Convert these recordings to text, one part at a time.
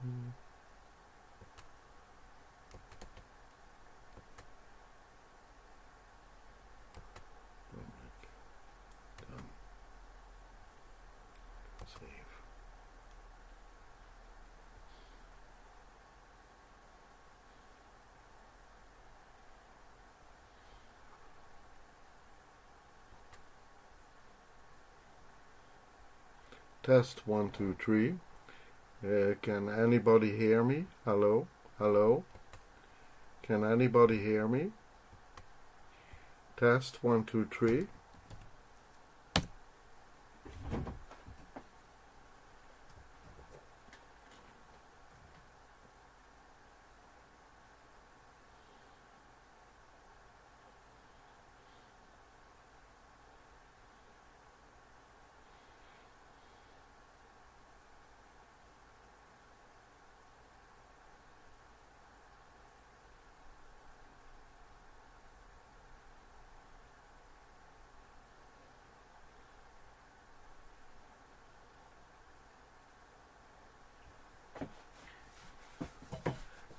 Done. Save. Test 1, 2, 3. Can anybody hear me? Hello? Hello? Can anybody hear me? Test 1, 2, 3.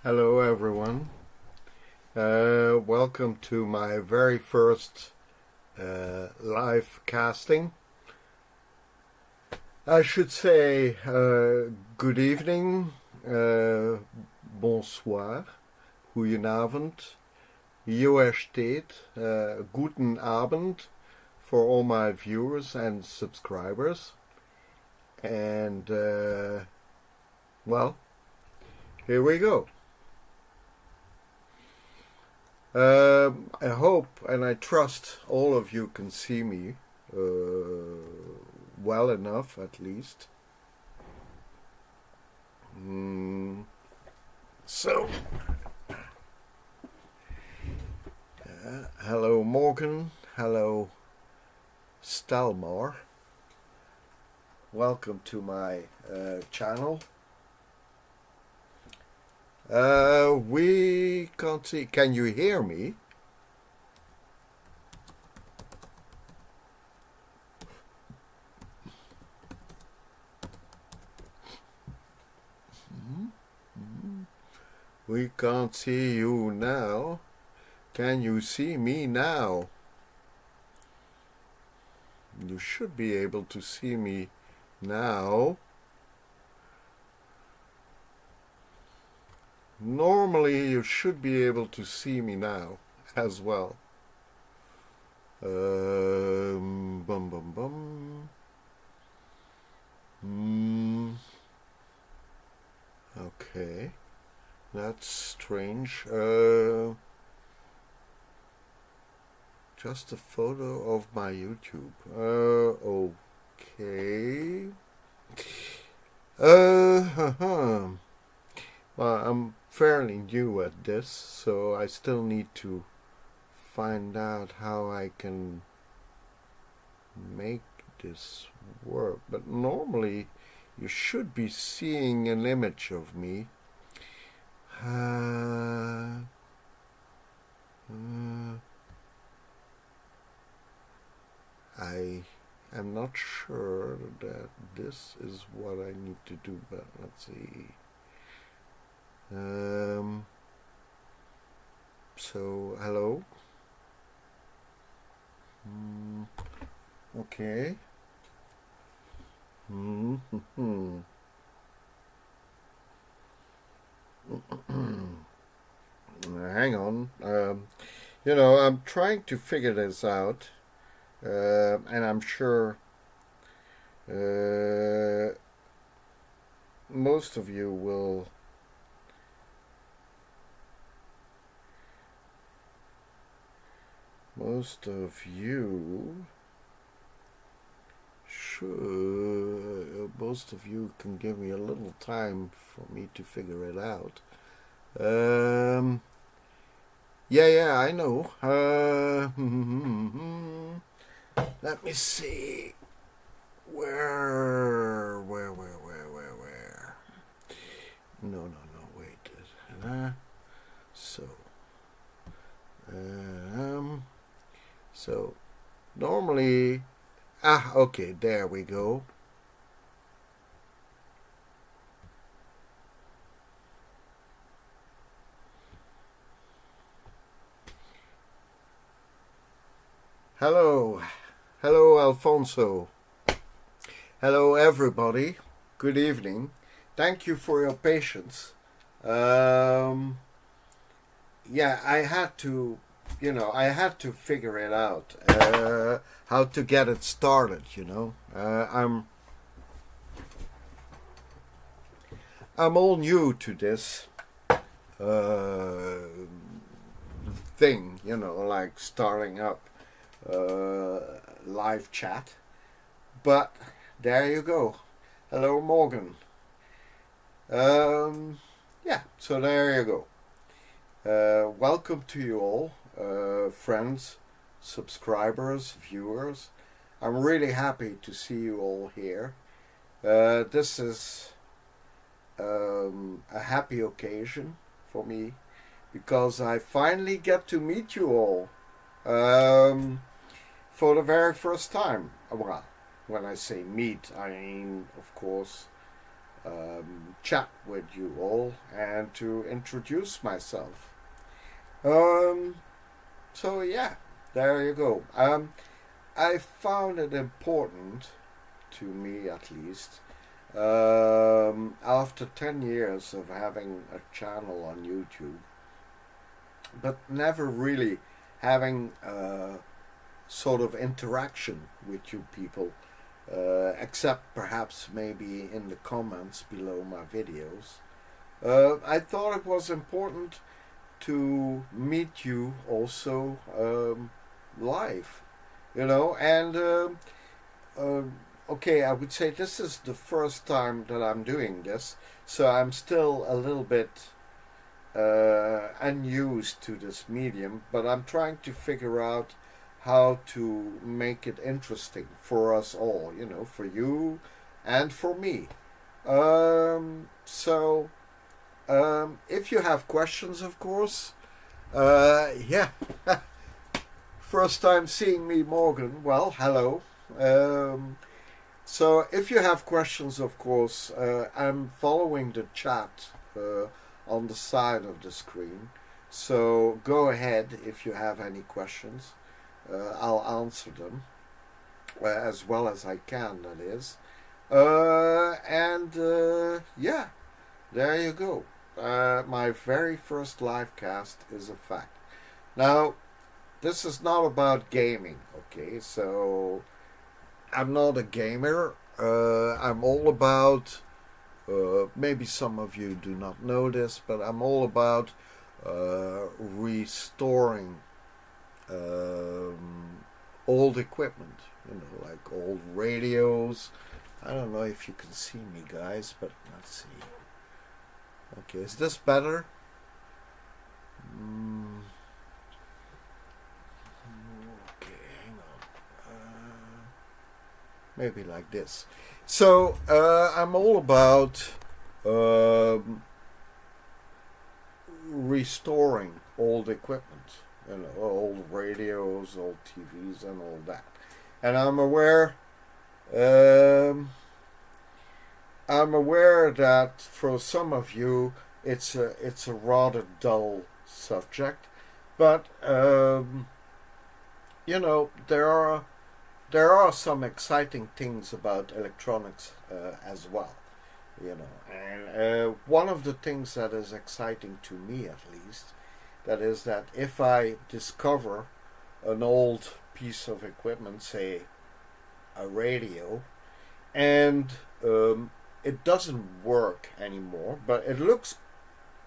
Hello everyone. Welcome to my very first live casting. I should say good evening, bonsoir, goedenavond, hoe steht, guten Abend for all my viewers and subscribers. And well, here we go. I hope and I trust all of you can see me well enough, at least. So, hello Morgan, hello Stalmar. Welcome to my channel. We can't see. Can you hear me? We can't see you now. Can you see me now? You should be able to see me now. Normally you should be able to see me now as well. Bum bum bum. Okay, that's strange. Just a photo of my YouTube. Okay. Well, I'm fairly new at this, so I still need to find out how I can make this work. But normally you should be seeing an image of me. I am not sure that this is what I need to do, but let's see. So hello. Okay. Hang on. I'm trying to figure this out, and I'm sure most of you will can give me a little time for me to figure it out. Yeah, I know. Let me see. Where? No, wait. So normally, okay, there we go. Hello. Hello, Alfonso. Hello, everybody. Good evening. Thank you for your patience. Yeah, I had to, I had to figure it out, how to get it started, I'm all new to this uh, thing, like starting up live chat. But there you go. Hello, Morgan. Yeah, so there you go. Welcome to you all, friends, subscribers, viewers. I'm really happy to see you all here. This is a happy occasion for me because I finally get to meet you all for the very first time. Well, when I say meet, I mean, of course, chat with you all and to introduce myself. So yeah, there you go. I found it important, to me at least, after 10 years of having a channel on YouTube, but never really having sort of interaction with you people, except perhaps maybe in the comments below my videos. I thought it was important to meet you also live, and okay, I would say this is the first time that I'm doing this, so I'm still a little bit unused to this medium, but I'm trying to figure out how to make it interesting for us all, for you and for me. So if you have questions, of course, yeah. First time seeing me, Morgan. Well, hello. So if you have questions, of course, I'm following the chat on the side of the screen. So go ahead if you have any questions. I'll answer them as well as I can, that is. Yeah, there you go. My very first live cast is a fact. Now, this is not about gaming, okay? So, I'm not a gamer. I'm all about, maybe some of you do not know this, but I'm all about restoring old equipment, like old radios. I don't know if you can see me, guys, but let's see. Okay, is this better? Okay, hang on. Maybe like this. So I'm all about restoring old equipment, old radios, old TVs, and all that. And I'm aware that for some of you it's a rather dull subject, but there are some exciting things about electronics as well, and one of the things that is exciting to me, at least, that is that if I discover an old piece of equipment, say a radio, and it doesn't work anymore, but it looks,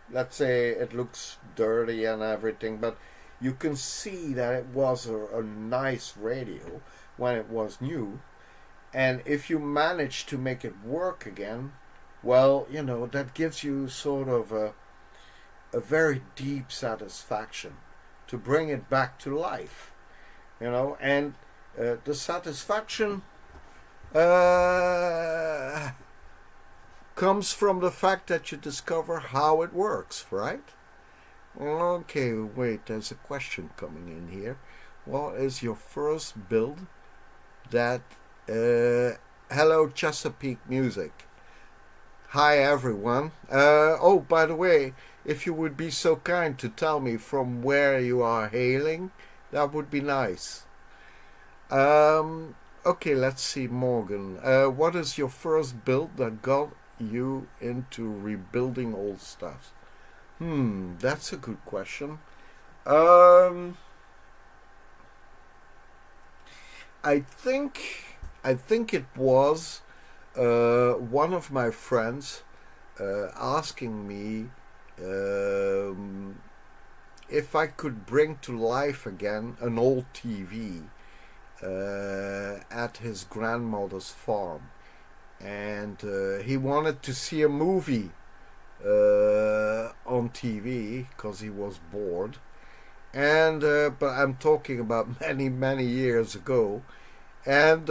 let's say it looks dirty and everything, but you can see that it was a nice radio when it was new, and if you manage to make it work again, well, that gives you sort of a very deep satisfaction to bring it back to life, and the satisfaction comes from the fact that you discover how it works, right? Okay, wait, there's a question coming in here. What is your first build that... hello, Chesapeake Music. Hi, everyone. Oh, by the way, if you would be so kind to tell me from where you are hailing, that would be nice. Okay, let's see, Morgan. What is your first build that got you into rebuilding old stuff? That's a good question. Um, I think I think it was one of my friends asking me um, if I could bring to life again an old TV at his grandmother's farm, and he wanted to see a movie on TV because he was bored. And but I'm talking about many years ago, and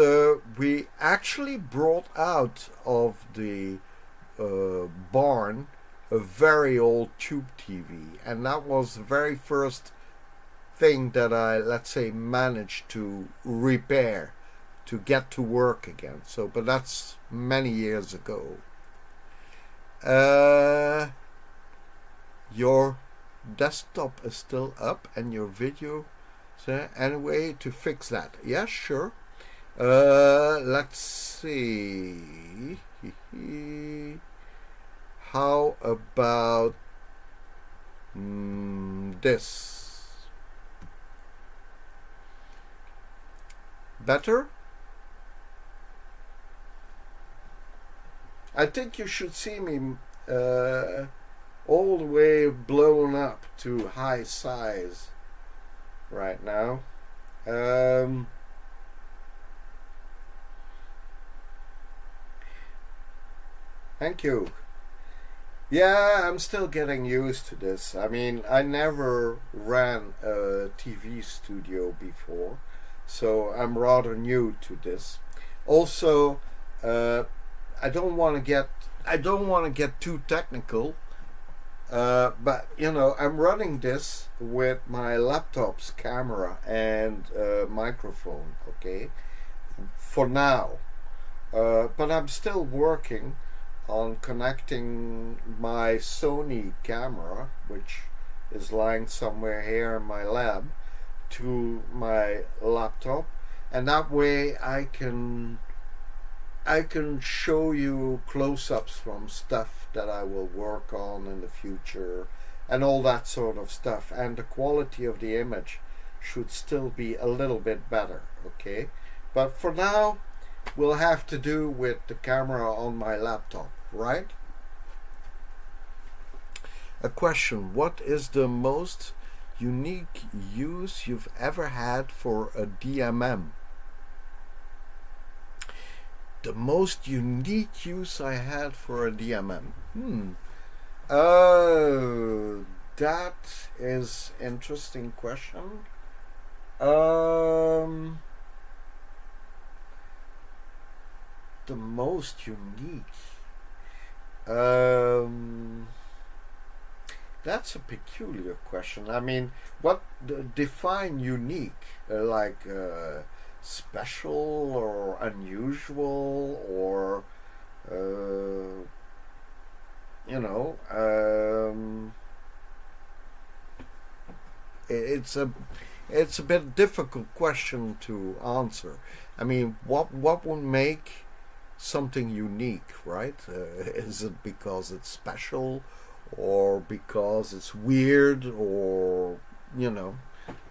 we actually brought out of the barn a very old tube TV, and that was the very first thing that I, let's say, managed to repair to get to work again. So, but that's many years ago. Uh, your desktop is still up and your video. So anyway, to fix that, yeah, sure. Let's see. How about this? Better? I think you should see me all the way blown up to high size right now. Thank you. Yeah, I'm still getting used to this. I mean, I never ran a TV studio before, so I'm rather new to this. Also, uh, I don't want to get too technical. But you know, I'm running this with my laptop's camera and microphone. Okay, for now. But I'm still working on connecting my Sony camera, which is lying somewhere here in my lab, to my laptop, and that way I can show you close-ups from stuff that I will work on in the future and all that sort of stuff, and the quality of the image should still be a little bit better, okay? But for now, we'll have to do with the camera on my laptop, right? A question: what is the most unique use you've ever had for a DMM? The most unique use I had for a DMM. Oh, that is interesting question. Um, the most unique. Um, that's a peculiar question. I mean, what define unique? Special or unusual or uh, you know, it's a bit difficult question to answer. I mean, what would make something unique, right? Is it because it's special, or because it's weird, or you know?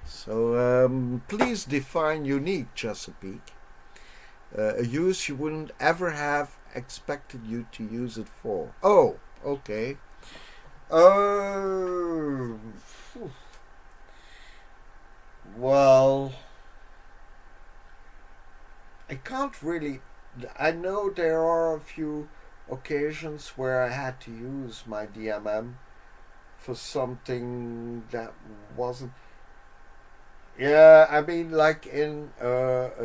So please define unique, Chesapeake. A use you wouldn't ever have expected you to use it for. Oh, okay. Oh, well, I can't really. I know there are a few occasions where I had to use my DMM for something that wasn't. Yeah, I mean, like in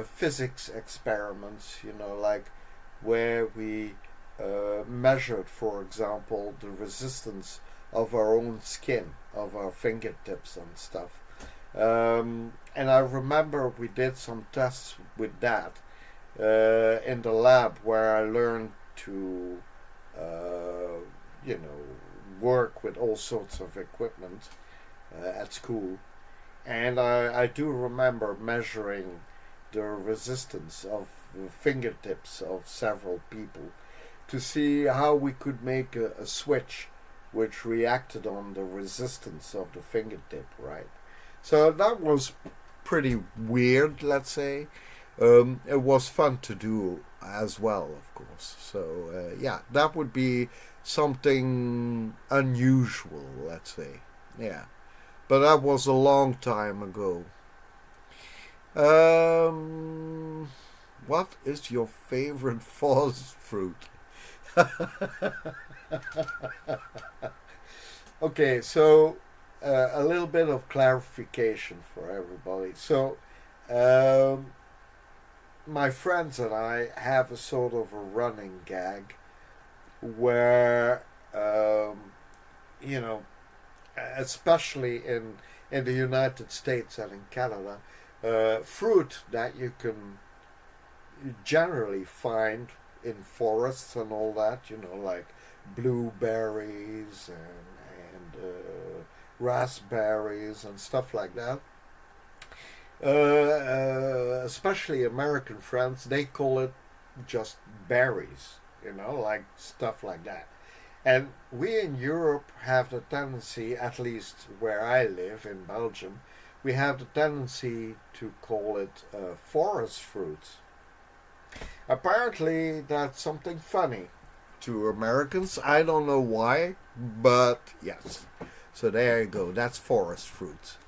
physics experiments, you know, like where we measured, for example, the resistance of our own skin, of our fingertips and stuff. And I remember we did some tests with that in the lab where I learned to, you know, work with all sorts of equipment at school. And I do remember measuring the resistance of the fingertips of several people to see how we could make a switch which reacted on the resistance of the fingertip, right? So that was pretty weird, let's say. It was fun to do as well, of course. So yeah, that would be something unusual, let's say. Yeah, but that was a long time ago. What is your favorite forest fruit? Okay, so a little bit of clarification for everybody. So, my friends and I have a sort of a running gag where, you know, especially in the United States and in Canada, fruit that you can generally find in forests and all that, you know, like blueberries and raspberries and stuff like that. Especially American friends, they call it just berries, you know, like stuff like that. And we in Europe have the tendency, at least where I live in Belgium, we have the tendency to call it forest fruits. Apparently, that's something funny to Americans. I don't know why, but yes. So there you go. That's forest fruits.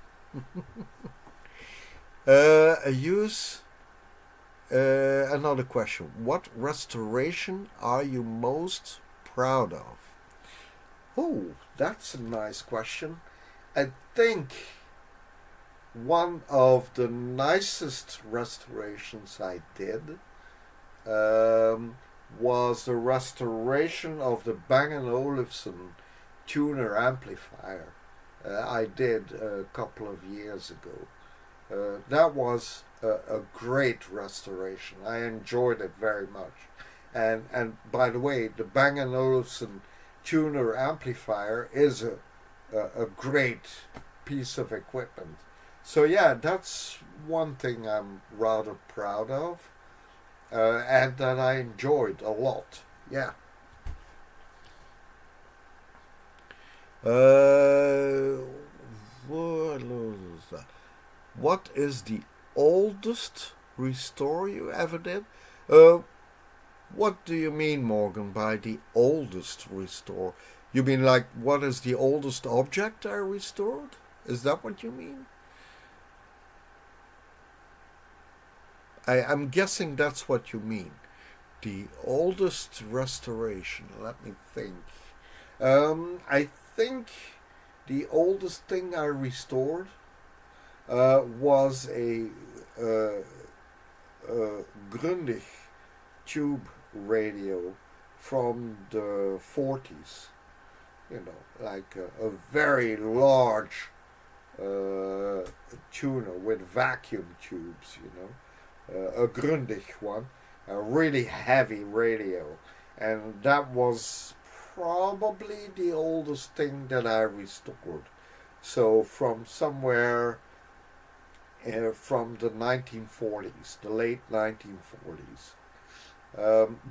Another question. What restoration are you most proud of? Oh, that's a nice question. I think one of the nicest restorations I did was the restoration of the Bang& Olufsen tuner amplifier I did a couple of years ago. That was a great restoration. I enjoyed it very much. And by the way, the Bang & Olufsen tuner amplifier is a great piece of equipment. So yeah, that's one thing I'm rather proud of, and that I enjoyed a lot. Yeah. What is the oldest restore you ever did? What do you mean, Morgan, by the oldest restore? You mean like what is the oldest object I restored? Is that what you mean? I'm guessing that's what you mean. The oldest restoration. Let me think. I think the oldest thing I restored was a Grundig tube radio from the 40s. You know, like a very large tuner with vacuum tubes, you know. A Grundig one, a really heavy radio. And that was probably the oldest thing that I restored. So from somewhere from the 1940s, the late 1940s.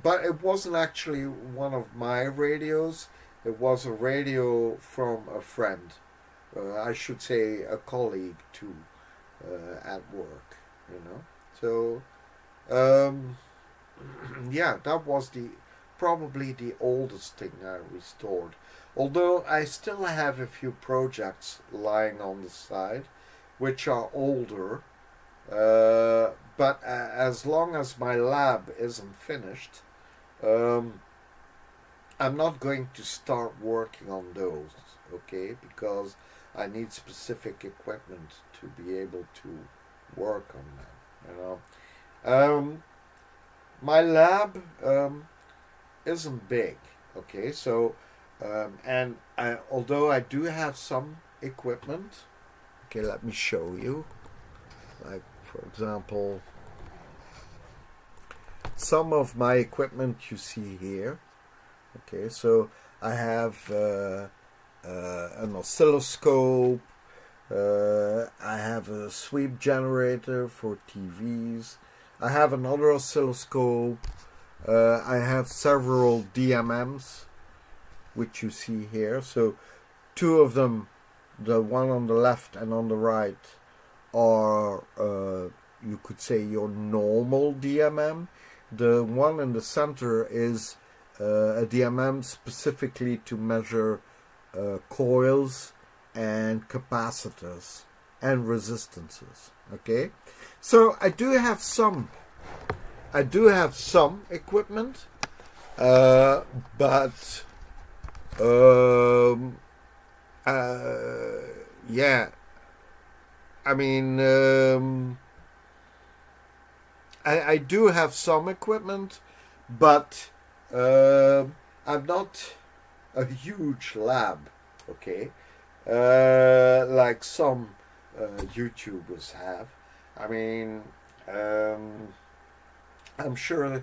But it wasn't actually one of my radios. It was a radio from a friend. I should say a colleague too, at work, you know. So, yeah, that was probably the oldest thing I restored. Although I still have a few projects lying on the side, which are older. But as long as my lab isn't finished, I'm not going to start working on those, okay? Because I need specific equipment to be able to work on them, you know. My lab isn't big, okay? So, although I do have some equipment, okay, let me show you. Like, for example, some of my equipment you see here. Okay, so I have an oscilloscope. I have a sweep generator for TVs. I have another oscilloscope. I have several DMMs, which you see here. So two of them, the one on the left and on the right, are you could say your normal DMM. The one in the center is a DMM specifically to measure coils and capacitors and resistances. Okay, so I do have some equipment, but yeah, I mean, I do have some equipment, but I'm not a huge lab, okay, like some YouTubers have. I mean, I'm sure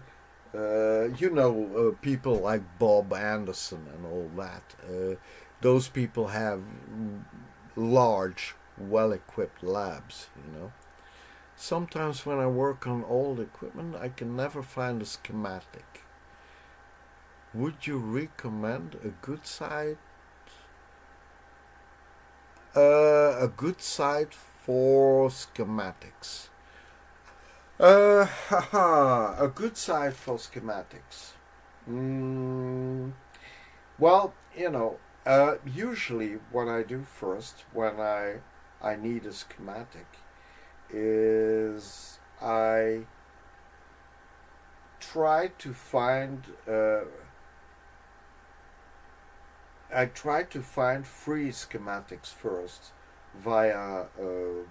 people like Bob Anderson and all that. Those people have large, well-equipped labs, you know. Sometimes when I work on old equipment, I can never find a schematic. Would you recommend a good site? A good site for schematics. A good site for schematics. Well, usually what I do first when I need a schematic is I try to find free schematics first via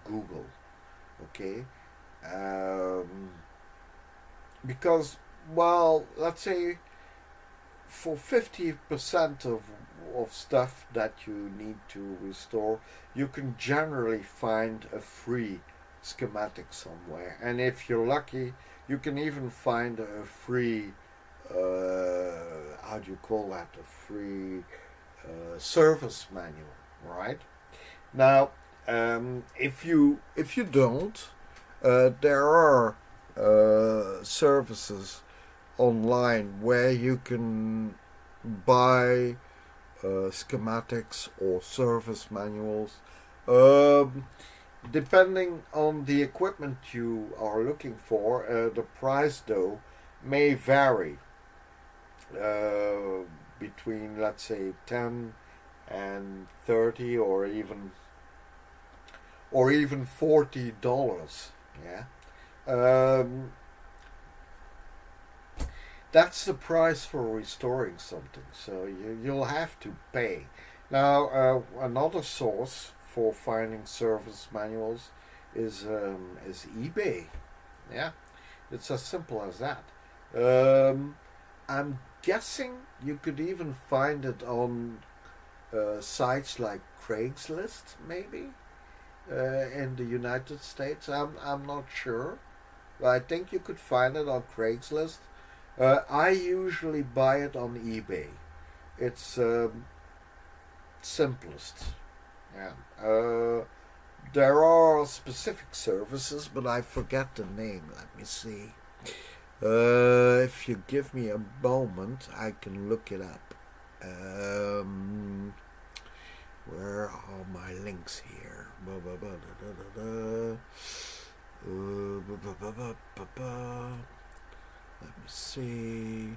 Google, okay? Because, well, let's say for 50% of stuff that you need to restore, you can generally find a free schematic somewhere. And if you're lucky, you can even find a free, how do you call that? A free service manual, right? Now, if you don't, there are services online where you can buy schematics or service manuals. Depending on the equipment you are looking for, the price though may vary between, let's say, 10 and 30 or even $40. Yeah. That's the price for restoring something, so you'll have to pay. Now, another source for finding service manuals is eBay. Yeah, it's as simple as that. I'm guessing you could even find it on sites like Craigslist, maybe, in the United States. I'm not sure, but I think you could find it on Craigslist. I usually buy it on eBay. It's simplest. Yeah. There are specific services, but I forget the name. Let me see. If you give me a moment, I can look it up. Where are my links here? Let me see.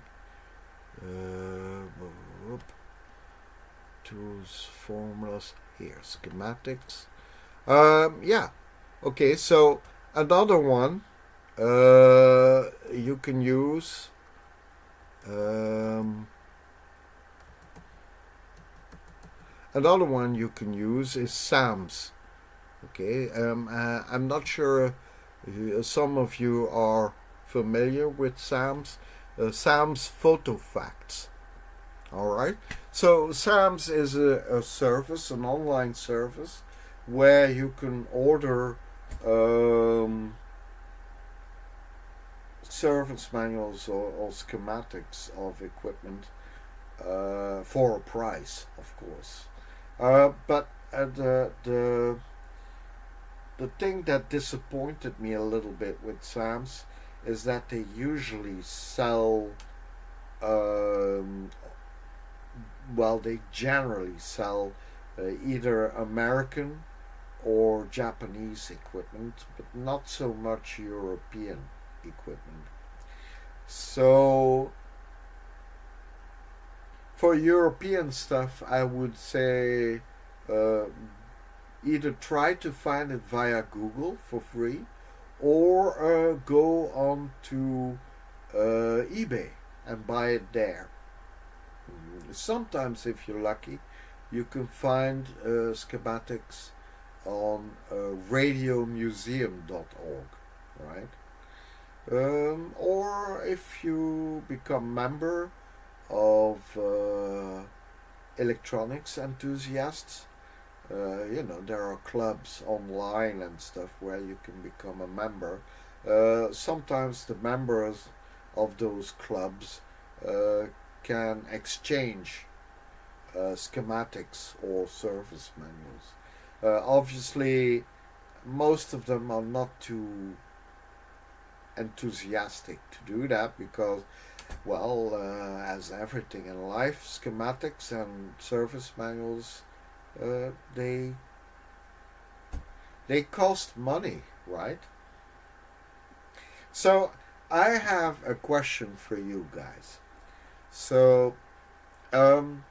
Tools, formulas. Here, schematics. Yeah. Okay, so another one you can use. Another one you can use is SAMS. Okay, I'm not sure some of you are familiar with SAMS. SAMS Photo Facts. Alright, so SAMS is a service, an online service, where you can order service manuals or schematics of equipment for a price, of course. But the thing that disappointed me a little bit with SAMS is that they usually sell, um, well, they generally sell either American or Japanese equipment, but not so much European equipment. So for European stuff, I would say uh, either try to find it via Google for free, or go on to eBay and buy it there. Sometimes, if you're lucky, you can find schematics on radiomuseum.org, right? Or if you become member of electronics enthusiasts, there are clubs online and stuff where you can become a member. Sometimes the members of those clubs can exchange schematics or service manuals. Obviously, most of them are not too enthusiastic to do that because, well, as everything in life, schematics and service manuals, uh, they they cost money, right? So I have a question for you guys. So um,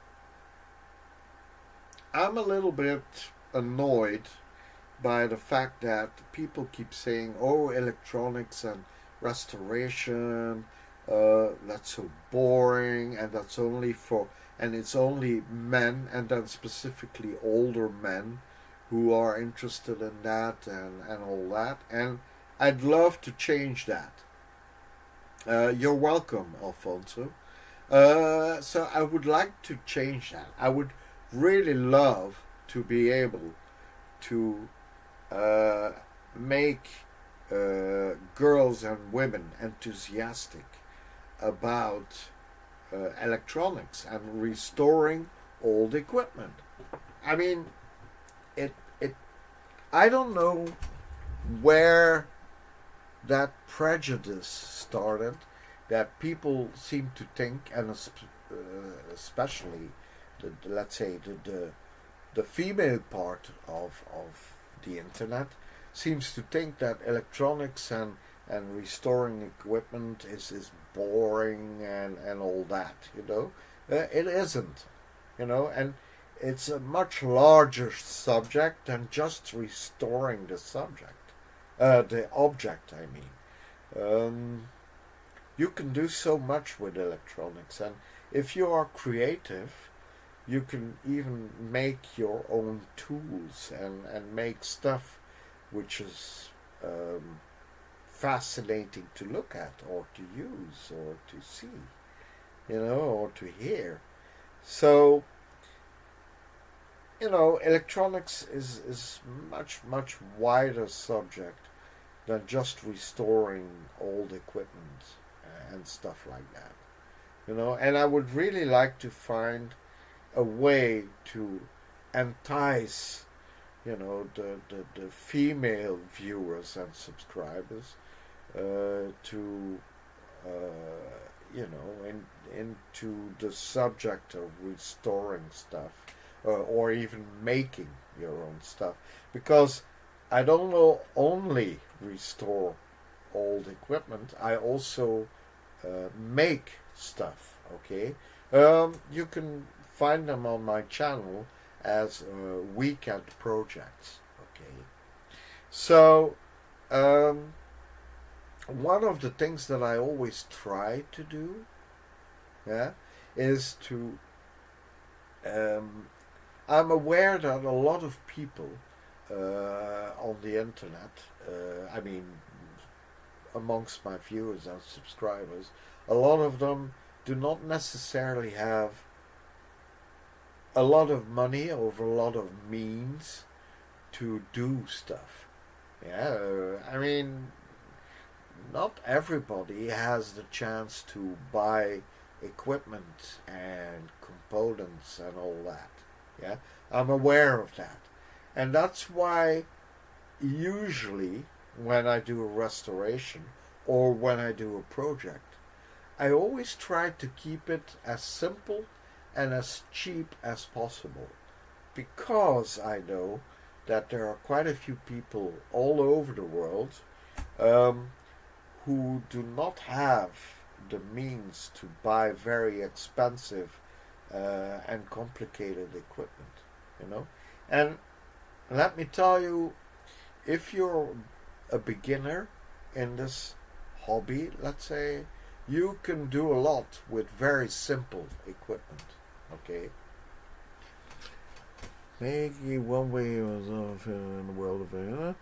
I'm a little bit annoyed by the fact that people keep saying, "Oh, electronics and restoration, that's so boring, and that's only for, and it's only men, and then specifically older men who are interested in that and all that." And I'd love to change that. You're welcome, Alfonso. So I would like to change that. I would really love to be able to uh, make girls and women enthusiastic about electronics and restoring old equipment. I mean, it. I don't know where that prejudice started, that people seem to think, and especially let's say the female part of the internet seems to think that electronics and restoring equipment is boring and all that, it isn't, and it's a much larger subject than just restoring the object, I mean. You can do so much with electronics, and if you are creative, you can even make your own tools and make stuff which is fascinating to look at or to use or to see, or to hear. So, electronics is much, much wider subject than just restoring old equipment and stuff like that. And I would really like to find a way to entice, the female viewers and subscribers to, into the subject of restoring stuff, or even making your own stuff. Because I don't know only restore old equipment, I also make stuff, okay? You can find them on my channel as weekend projects, okay? So, one of the things that I always try to do, yeah, is to, I'm aware that a lot of people on the internet, I mean, amongst my viewers and subscribers, a lot of them do not necessarily have a lot of money or a lot of means to do stuff. Yeah, I mean, not everybody has the chance to buy equipment and components and all that. Yeah, I'm aware of that. And that's why usually when I do a restoration or when I do a project, I always try to keep it as simple and as cheap as possible, because I know that there are quite a few people all over the world um, who do not have the means to buy very expensive and complicated equipment, you know. And let me tell you, if you're a beginner in this hobby, let's say, you can do a lot with very simple equipment. Okay. Maybe one way of in the world of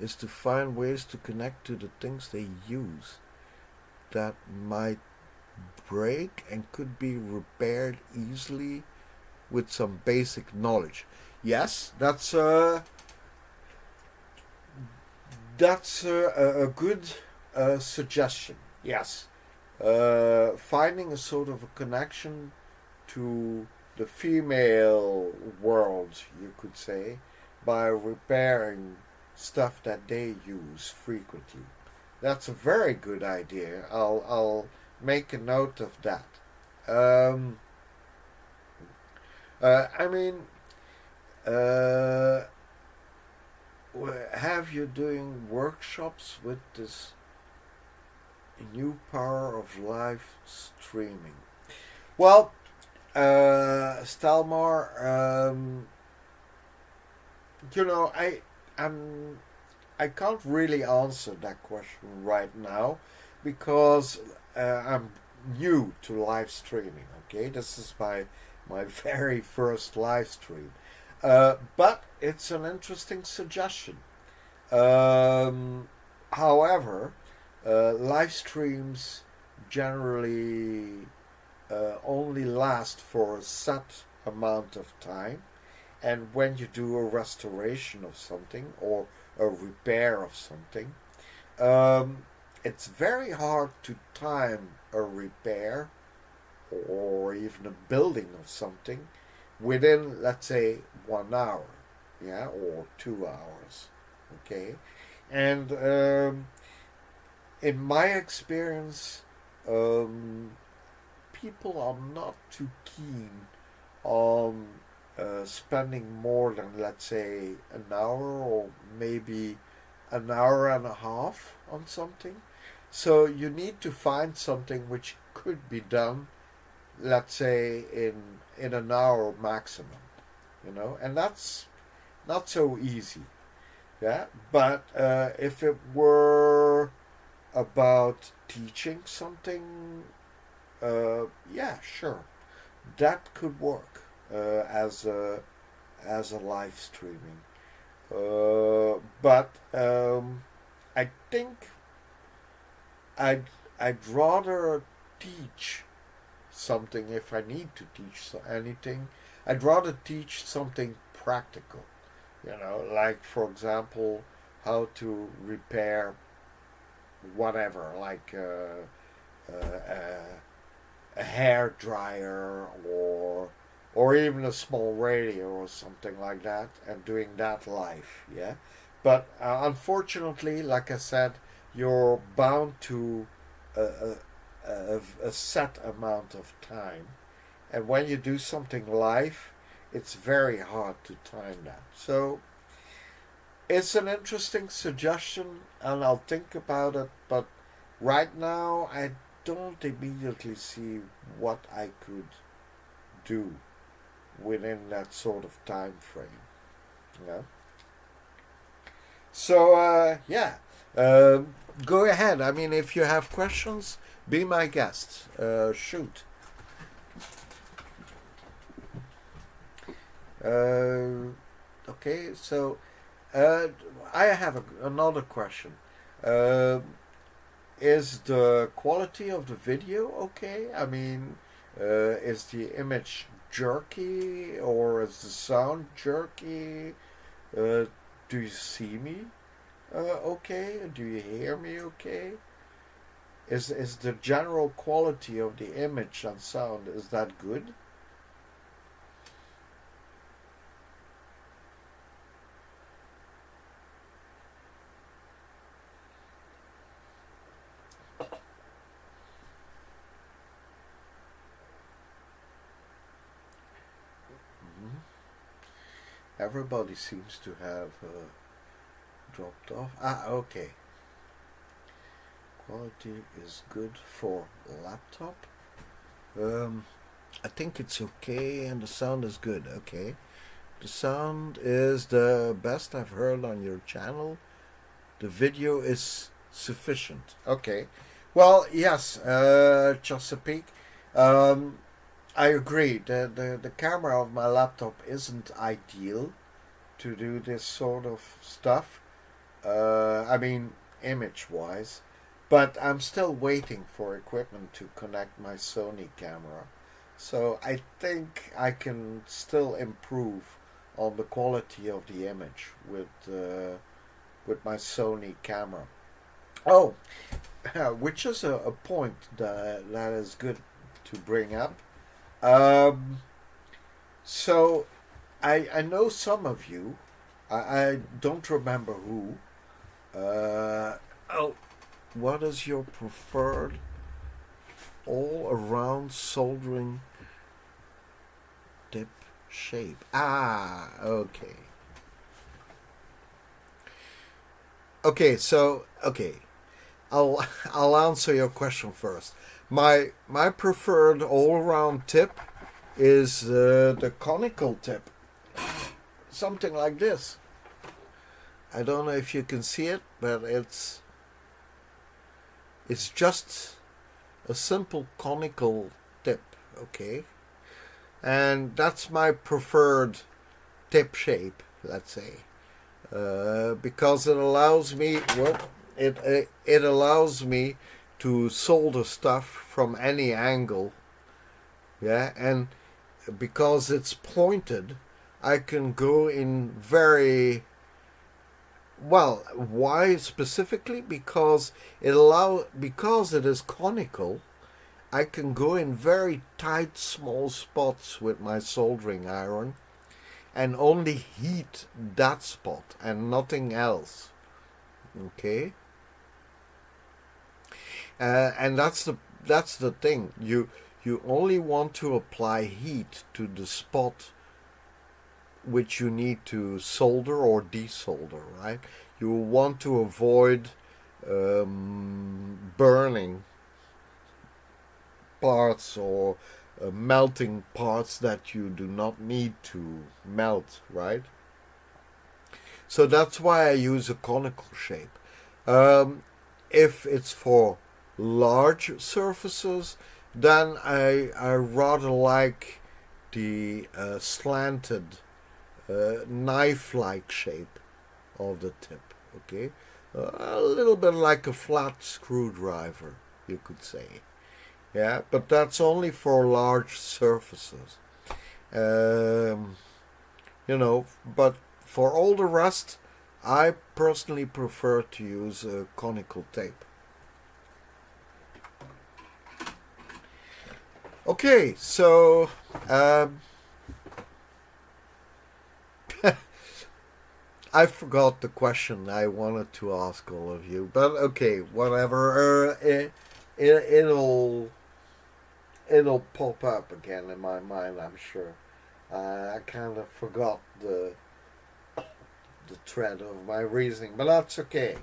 is to find ways to connect to the things they use that might break and could be repaired easily with some basic knowledge. Yes, that's a good suggestion. Yes, finding a sort of a connection to the female world, you could say, by repairing stuff that they use frequently. That's a very good idea. I'll make a note of that. Um, I mean, uh, have you doing workshops with this new power of live streaming? Well, Stalmar, you know, I'm I can't really answer that question right now because I'm new to live streaming. Okay, this is my very first live stream, but it's an interesting suggestion. Um, However, live streams generally only last for a set amount of time, and when you do a restoration of something or a repair of something, um, it's very hard to time a repair or even a building of something within, let's say, 1 hour, yeah, or 2 hours, okay? And in my experience, um, people are not too keen on spending more than, let's say, an hour or maybe an hour and a half on something. So you need to find something which could be done, let's say, in an hour maximum, you know, and that's not so easy. Yeah, but if it were about teaching something, yeah, sure, that could work as a live streaming. But I think I'd I'd rather teach something if I need to teach anything. I'd rather teach something practical. You know, like for example, how to repair whatever, like a hair dryer or even a small radio or something like that, and doing that live. Yeah, but unfortunately, like I said, you're bound to a, a, a set amount of time, and when you do something live, it's very hard to time that. So it's an interesting suggestion, and I'll think about it. But right now, I don't immediately see what I could do within that sort of time frame. Yeah. So yeah, go ahead. I mean, if you have questions, be my guest. Shoot. Okay, so I have another question. Uh, is the quality of the video okay? I mean, is the image jerky or is the sound jerky? Uh, do you see me okay? Do you hear me okay? Is the general quality of the image and sound, is that good? Everybody seems to have dropped off. Ah, okay. Quality is good for laptop. I think it's okay and the sound is good. Okay. The sound is the best I've heard on your channel. The video is sufficient. Okay. Well, yes, Chesapeake. I agree. The camera of my laptop isn't ideal to do this sort of stuff. I mean, image-wise. But I'm still waiting for equipment to connect my Sony camera. So I think I can still improve on the quality of the image with my Sony camera. Oh, which is a point that is good to bring up. So I know some of you, I don't remember who. Oh, what is your preferred all-around soldering tip shape? Ah, okay. Okay. I'll answer your question first. My preferred all-around tip is the conical tip, something like this. I don't know if you can see it, but it's just a simple conical tip, okay? And that's my preferred tip shape, let's say, because it allows me, it allows me to solder stuff from any angle, yeah, and because it's pointed, I can go in very well. Why specifically? Because because it is conical, I can go in very tight, small spots with my soldering iron and only heat that spot and nothing else. Okay? And that's the thing. You only want to apply heat to the spot which you need to solder or desolder, right? You want to avoid burning parts or melting parts that you do not need to melt, right? So that's why I use a conical shape. If it's for large surfaces, then I rather like the slanted knife-like shape of the tip, okay? A little bit like a flat screwdriver, you could say. Yeah, but that's only for large surfaces. But for all the rest, I personally prefer to use conical tape. Okay, so I forgot the question I wanted to ask all of you, but okay, whatever. It'll pop up again in my mind, I'm sure. I kind of forgot the thread of my reasoning, but that's okay.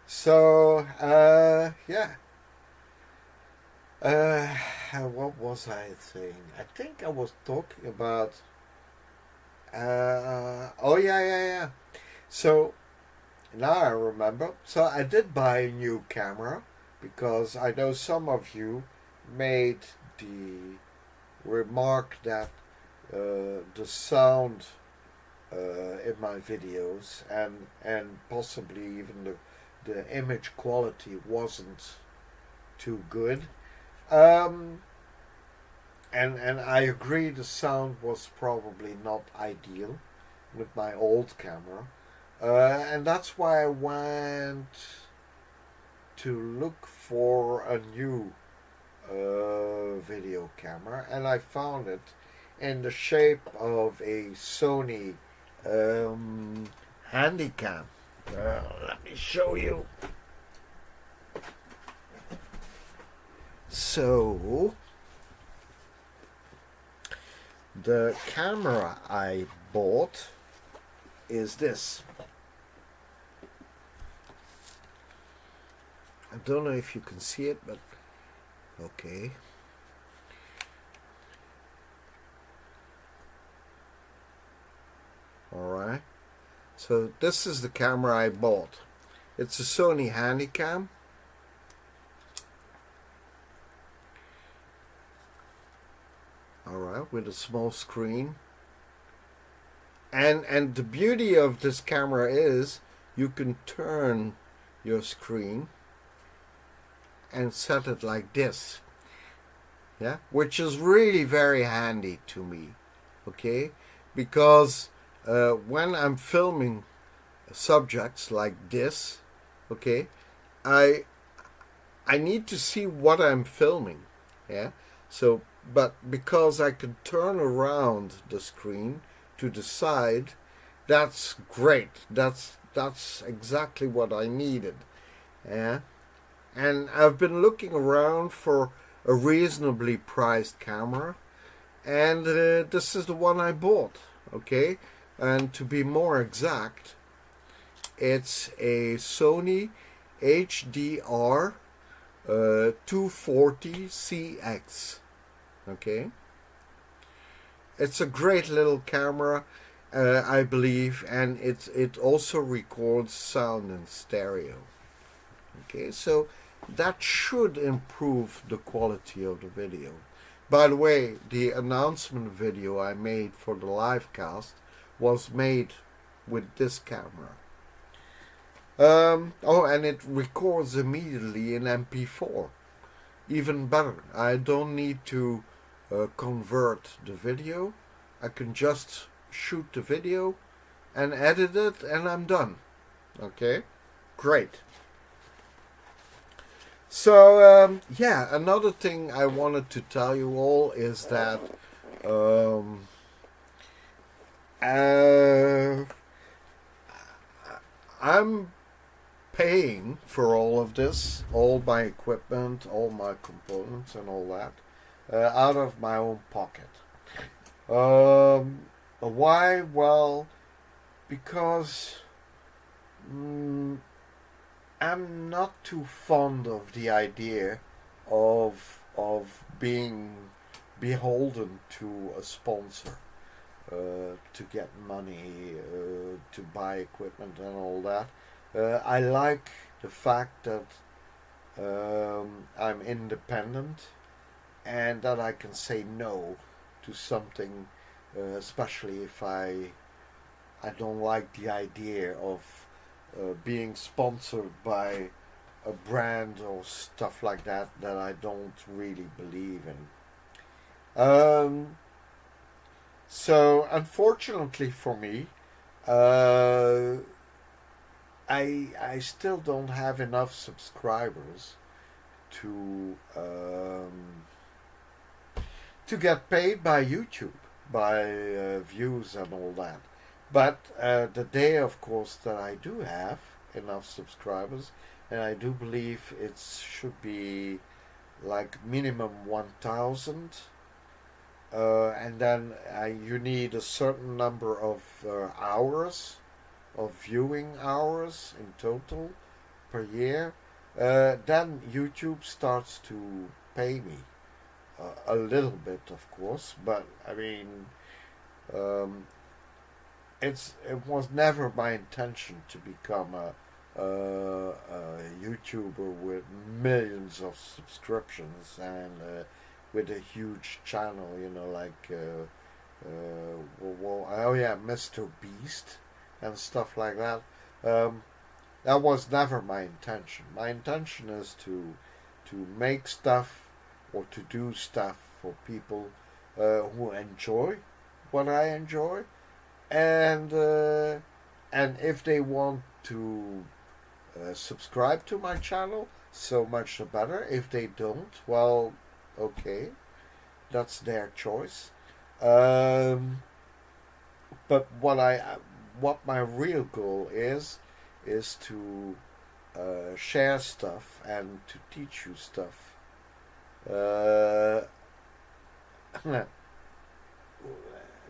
So yeah. What was I saying? I think I was talking about. Oh yeah. So now I remember. So I did buy a new camera because I know some of you made the remark that the sound in my videos and possibly even the image quality wasn't too good. And I agree the sound was probably not ideal with my old camera. And that's why I went to look for a new video camera, and I found it in the shape of a Sony Handycam. Let me show you. So The camera I bought is this. I don't know if you can see it, but okay. Alright. So this is the camera I bought. It's a Sony Handycam. Alright, with a small screen. And the beauty of this camera is you can turn your screen and set it like this. Yeah, which is really very handy to me. Okay, because when I'm filming subjects like this, okay, I need to see what I'm filming. Yeah, so but because I can turn around the screen to the side, that's great. That's exactly what I needed. Yeah, and I've been looking around for a reasonably priced camera, and this is the one I bought. Okay, and to be more exact, it's a Sony HDR 240CX. Okay, it's a great little camera, I believe, and it also records sound in stereo. Okay, so that should improve the quality of the video. By the way, the announcement video I made for the live cast was made with this camera. Oh, and it records immediately in MP4. Even better. I don't need to convert the video. I can just shoot the video and edit it, and I'm done. Okay, great. So yeah, another thing I wanted to tell you all is that I'm paying for all of this, all my equipment, all my components and all that, out of my own pocket. Why? Well, because I'm not too fond of the idea of being beholden to a sponsor to get money, to buy equipment and all that. I like the fact that I'm independent and that I can say no to something, especially if I don't like the idea of being sponsored by a brand or stuff like that I don't really believe in. So unfortunately for me, I still don't have enough subscribers to get paid by YouTube, by views and all that. But the day, of course, that I do have enough subscribers, and I do believe it should be like minimum 1,000, and then you need a certain number of hours, of viewing hours in total per year, then YouTube starts to pay me a little bit, of course, but I mean, it was never my intention to become a YouTuber with millions of subscriptions and with a huge channel, you know, like oh yeah, Mr. Beast and stuff like that. That was never my intention. My intention is to make stuff or to do stuff for people who enjoy what I enjoy, and if they want to subscribe to my channel, so much the better. If they don't, well, okay, that's their choice. But what my real goal is to share stuff and to teach you stuff.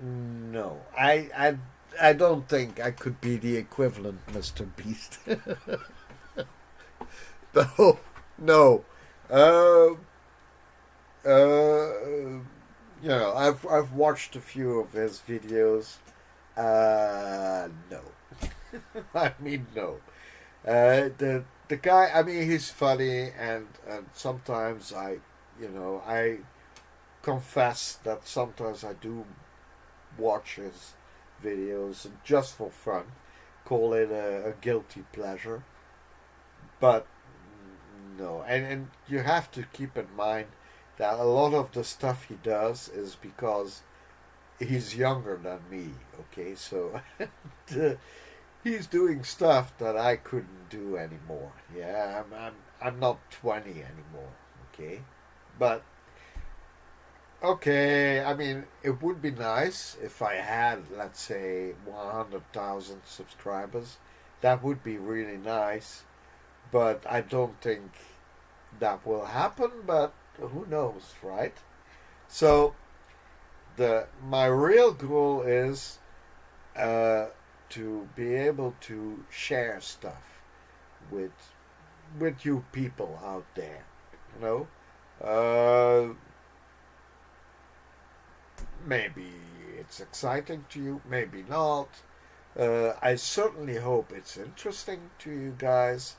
No, I don't think I could be the equivalent Mr. Beast. No, no. Uh, I've watched a few of his videos. No. I mean, no. The guy. I mean, he's funny, and sometimes I confess that sometimes I do watch his videos just for fun, call it a guilty pleasure. But no, and you have to keep in mind that a lot of the stuff he does is because he's younger than me. Okay, so the, he's doing stuff that I couldn't do anymore. Yeah, I'm not 20 anymore. Okay, but okay, I mean, it would be nice if I had, let's say, 100,000 subscribers. That would be really nice, but I don't think that will happen, but who knows, right? So, the my real goal is uh, to be able to share stuff with you people out there, you know? Uh, Maybe it's exciting to you, maybe not. I certainly hope it's interesting to you guys.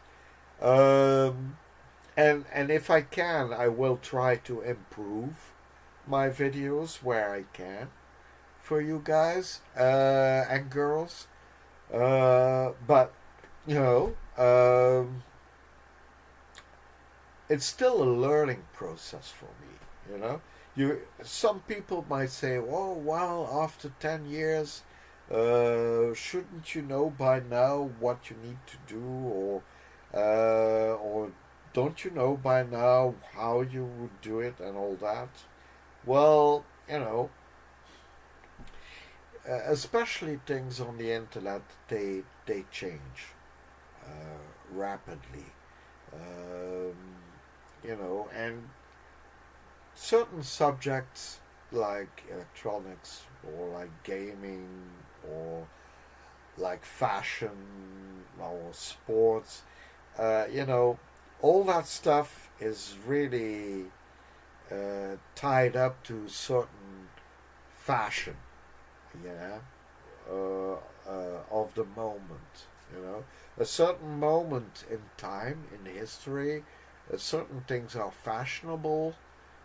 Um, and if I can, I will try to improve my videos where I can for you guys and girls. But you know, it's still a learning process for me. You know, some people might say, "Oh, well, after 10 years, shouldn't you know by now what you need to do, or don't you know by now how you would do it and all that?" Well, especially things on the internet, they change rapidly. Um, and certain subjects like electronics or like gaming or like fashion or sports, you know, all that stuff is really tied up to certain fashion, yeah, of the moment, you know. A certain moment in time, in history, certain things are fashionable,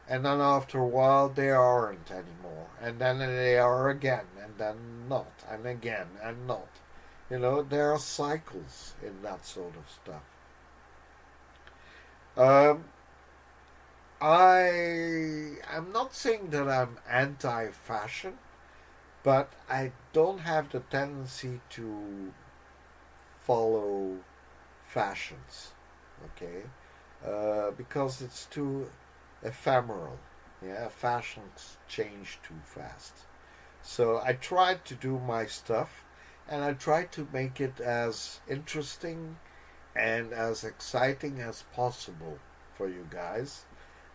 and then after a while they aren't anymore, and then they are again, and then not, and again, and not. You know, there are cycles in that sort of stuff. Um, I'm not saying that I'm anti-fashion, but I don't have the tendency to follow fashions, okay? Because it's too ephemeral. Yeah, fashions change too fast. So I tried to do my stuff, and I tried to make it as interesting and as exciting as possible for you guys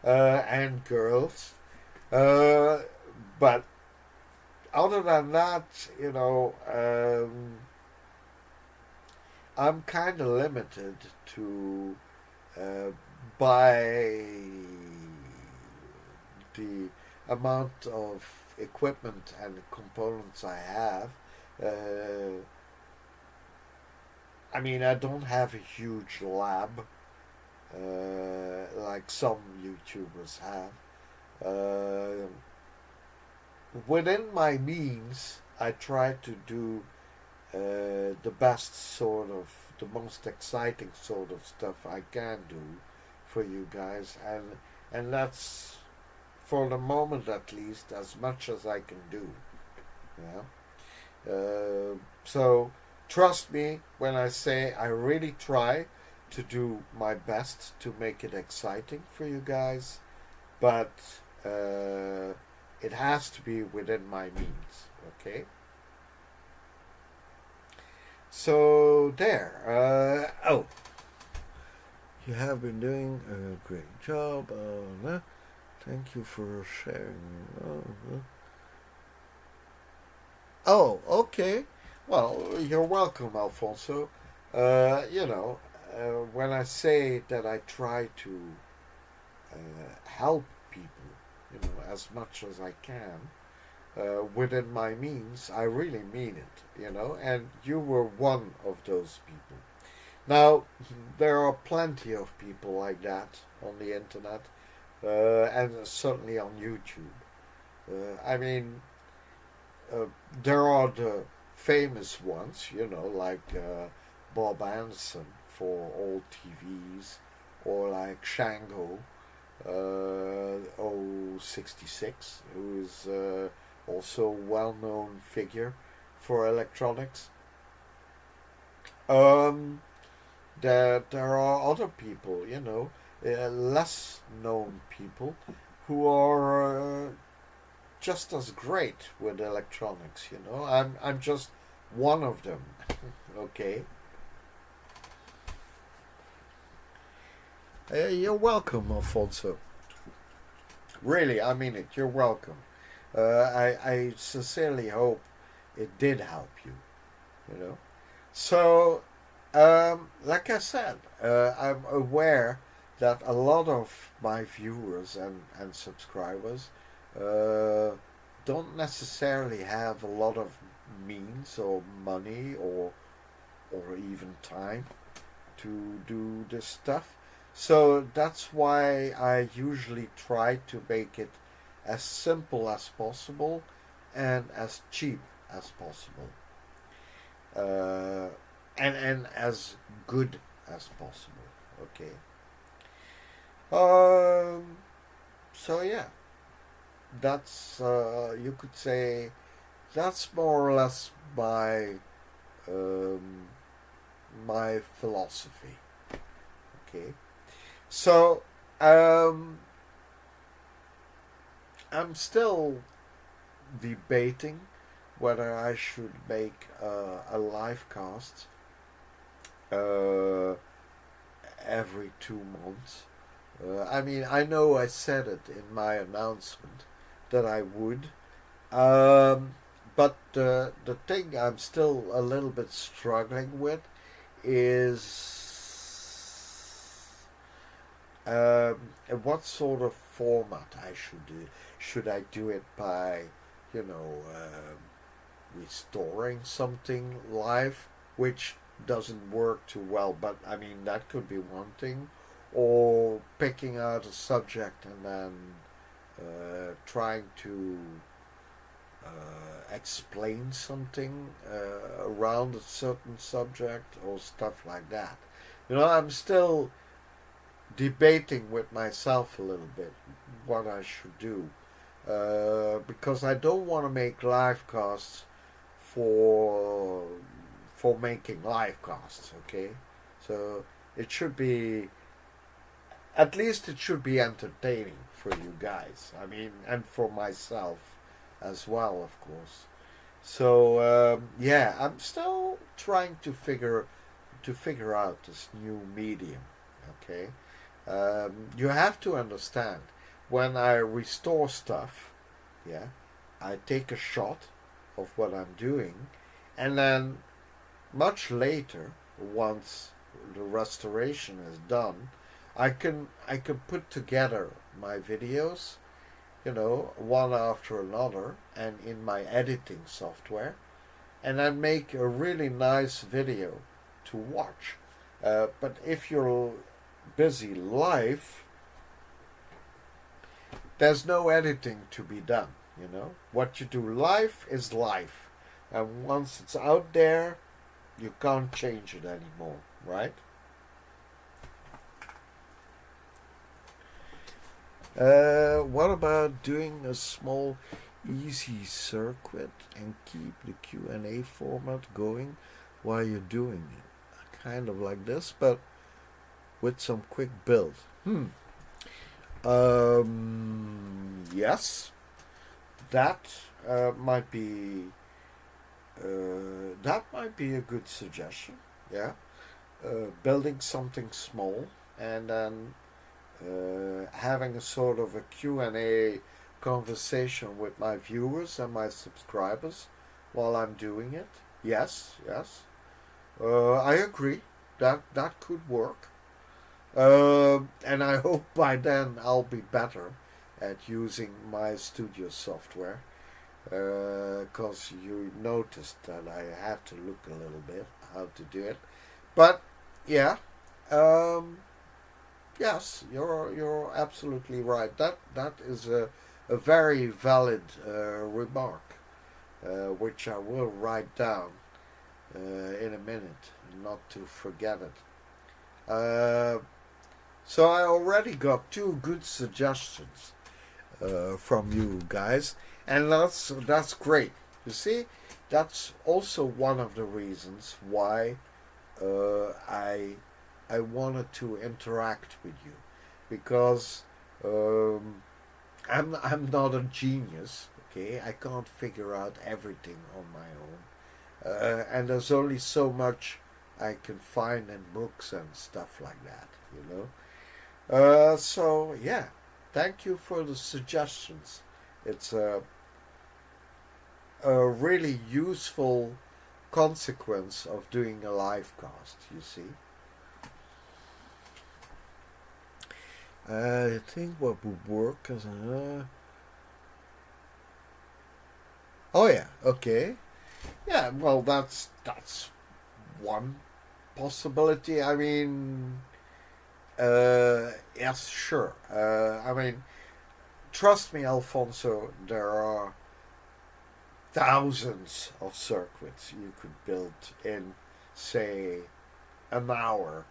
and girls. Uh, but other than that, I'm kind of limited to uh, by the amount of equipment and components I have. Uh, I mean, I don't have a huge lab like some YouTubers have. Uh, Within my means, I try to do the best sort of, the most exciting sort of stuff I can do for you guys, and that's for the moment at least as much as I can do. Yeah. So trust me when I say I really try to do my best to make it exciting for you guys, but uh, it has to be within my means. Okay. So there. Oh, you have been doing a great job. Thank you for sharing. Oh, okay. Well, you're welcome, Alfonso. When I say that I try to help people, as much as I can, within my means, I really mean it. And you were one of those people. Now, there are plenty of people like that on the internet, and certainly on YouTube. I mean, uh, there are the famous ones, like Bob Anderson for old TVs, or like Shango, 066, who is also a well-known figure for electronics. Um, there are other people, less known people who are just as great with electronics. I'm just one of them. Okay. You're welcome, Alfonso. Really, I mean it. You're welcome. I sincerely hope it did help you. You know. So, like I said, I'm aware that a lot of my viewers and subscribers uh, don't necessarily have a lot of means or money or even time to do this stuff. So that's why I usually try to make it as simple as possible and as cheap as possible. Uh, and as good as possible. Okay. Um. So yeah, that's you could say that's more or less um, my philosophy. Okay. So um, I'm still debating whether I should make a live cast uh, every 2 months. I mean, I know I said it in my announcement that I would, um, but the thing I'm still a little bit struggling with is what sort of format I should do. Should I do it by, you know, restoring something live, which doesn't work too well, but I mean, that could be one thing, or picking out a subject and then trying to explain something around a certain subject or stuff like that. I'm still debating with myself a little bit what I should do because I don't want to make live casts for making live casts. Okay, so it should be, at least it should be entertaining for you guys. I mean, and for myself as well, of course. So yeah, I'm still trying to figure out this new medium. Okay, you have to understand when I restore stuff. Yeah, I take a shot of what I'm doing, and then much later, once the restoration is done, I can put together my videos, one after another, and in my editing software, and then make a really nice video to watch. But if you're busy live, there's no editing to be done. What you do live is live, and once it's out there, you can't change it anymore, right? What about doing a small, easy circuit and keep the Q&A format going while you're doing it? Kind of like this, but with some quick build. Yes, that might be a good suggestion. Yeah, building something small and then having a sort of a Q&A conversation with my viewers and my subscribers while I'm doing it. Yes, yes. I agree. That could work. And I hope by then I'll be better at using my studio software. Because you noticed that I had to look a little bit how to do it. But yeah, um, yes, you're absolutely right. That is a very valid remark, which I will write down in a minute, not to forget it. So I already got two good suggestions from you guys, and that's great. You see, that's also one of the reasons why I wanted to interact with you, because um, I'm not a genius. Okay, I can't figure out everything on my own, and there's only so much I can find in books and stuff like that. You know. So yeah, thank you for the suggestions. It's a really useful consequence of doing a live cast. You see, I think what would work is oh yeah, okay, yeah. Well, that's one possibility. I mean, yes, sure. I mean, trust me, Alfonso, there are thousands of circuits you could build in, say, an hour,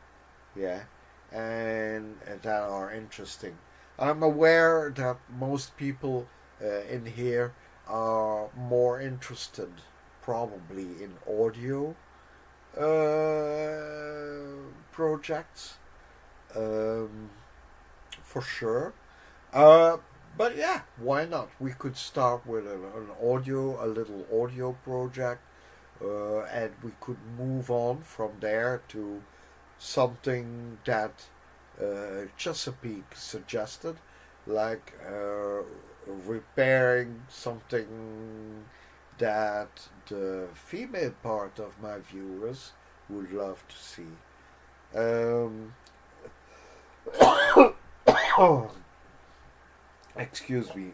yeah, and that are interesting. I'm aware that most people in here are more interested, probably, in audio projects, um, for sure. Uh, but yeah, why not? We could start with a little audio project, and we could move on from there to something that Chesapeake suggested, like repairing something that the female part of my viewers would love to see. Um, oh, excuse me.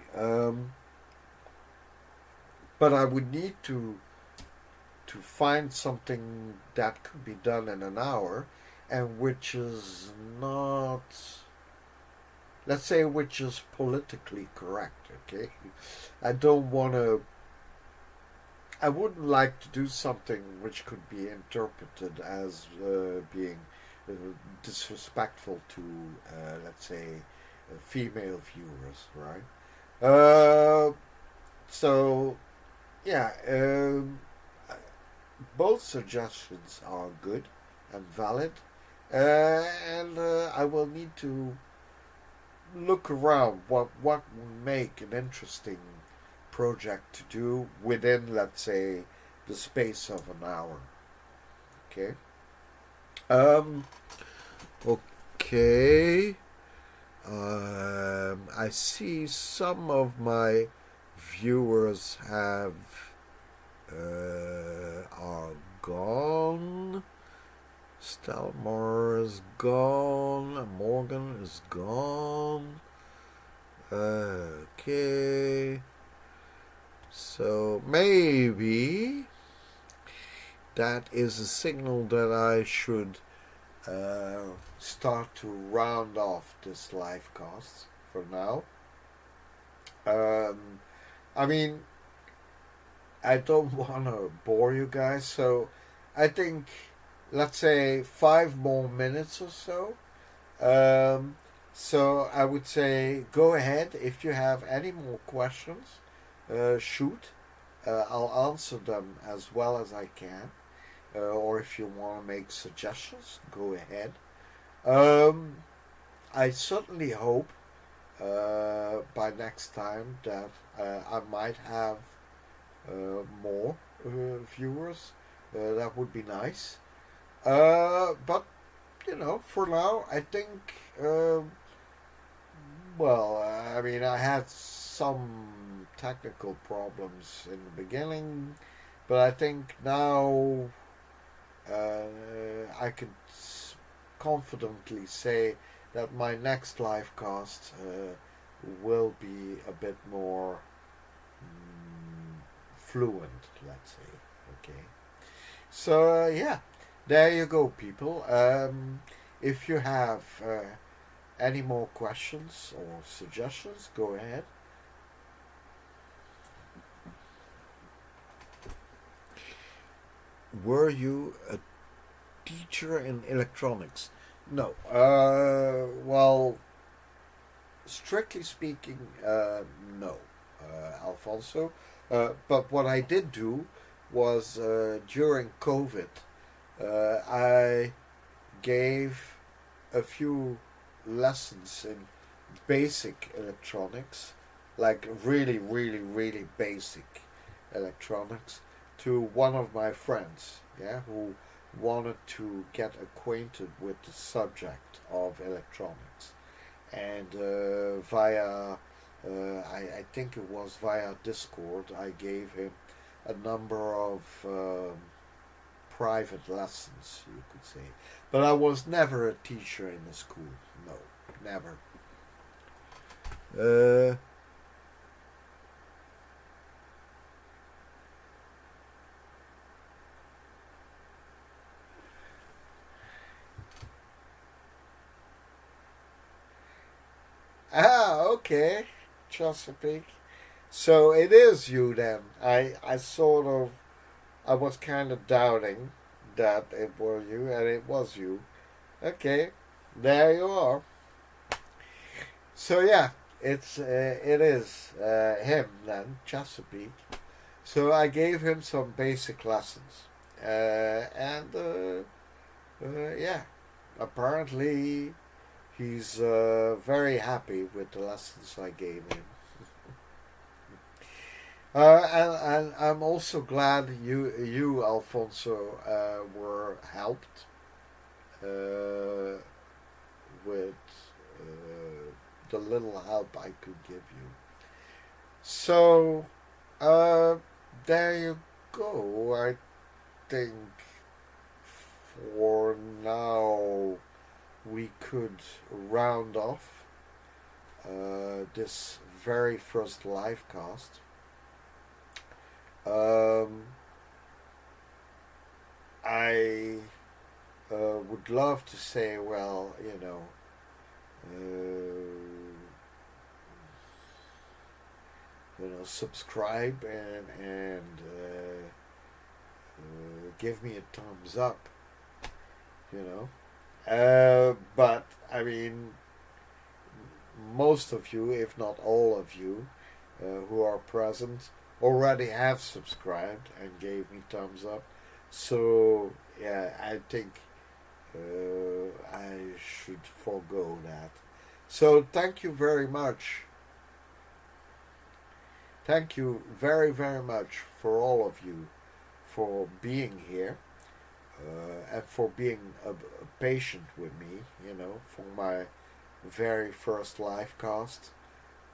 But I would need to find something that could be done in an hour, and which is not, let's say, which is politically correct. Okay, I don't want to. I wouldn't like to do something which could be interpreted as being uh, disrespectful to, let's say, female viewers, right? So yeah, both suggestions are good and valid, and I will need to look around what would make an interesting project to do within, let's say, the space of an hour. Okay. Um. Okay. I see some of my viewers have are gone. Stelmar is gone. Morgan is gone. Okay. So maybe that is a signal that I should start to round off this live cast for now. Um, I mean, I don't want to bore you guys, so I think, let's say, 5 more minutes or so. Um, so I would say go ahead if you have any more questions. Shoot. I'll answer them as well as I can. Or if you want to make suggestions, go ahead. Um, I certainly hope by next time that I might have more viewers. That would be nice. But for now, I think. Well, I mean, I had some technical problems in the beginning, But I think now I can confidently say that my next live cast will be a bit more fluent, let's say. Okay. So yeah, there you go, people. If you have any more questions or suggestions, go ahead. Were you a teacher in electronics? No. Well, strictly speaking, no, Alfonso. But what I did do was during COVID, I gave a few lessons in basic electronics, like really, really, really basic electronics, to one of my friends, yeah, who wanted to get acquainted with the subject of electronics. And I think it was via Discord, I gave him a number of private lessons, you could say. But I was never a teacher in the school. No, never. Uh, okay, Chesapeake. So it is you then. I was kind of doubting that it was you, and it was you. Okay, there you are. So yeah, it is him then, Chesapeake. So I gave him some basic lessons, and yeah, apparently he's very happy with the lessons I gave him. And I'm also glad you Alfonso, were helped uh, with the little help I could give you. So, uh, there you go. I think for now we could round off this very first live cast. Um, I would love to say, well, subscribe and give me a thumbs up, you know. But I mean, most of you, if not all of you, who are present, already have subscribed and gave me thumbs up. So yeah, I think I should forego that. So thank you very much. Thank you very, very much for all of you for being here and for being patient with me, for my very first live cast.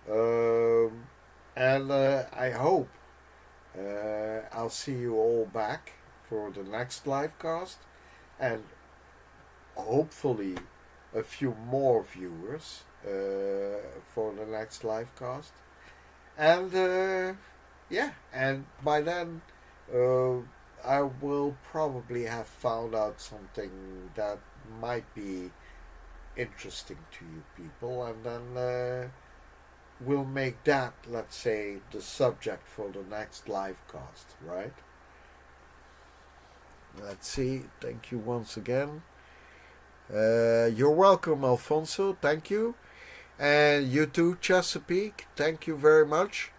Um, and I hope I'll see you all back for the next live cast, and hopefully a few more viewers for the next live cast. And yeah, and by then uh, I will probably have found out something that might be interesting to you people, and then we'll make that, let's say, the subject for the next live cast, right? Let's see. Thank you once again. You're welcome, Alfonso. Thank you. And you too, Chesapeake. Thank you very much.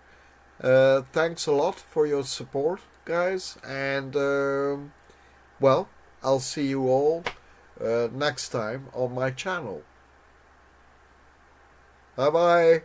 Thanks a lot for your support, guys. And, well, I'll see you all next time on my channel. Bye bye.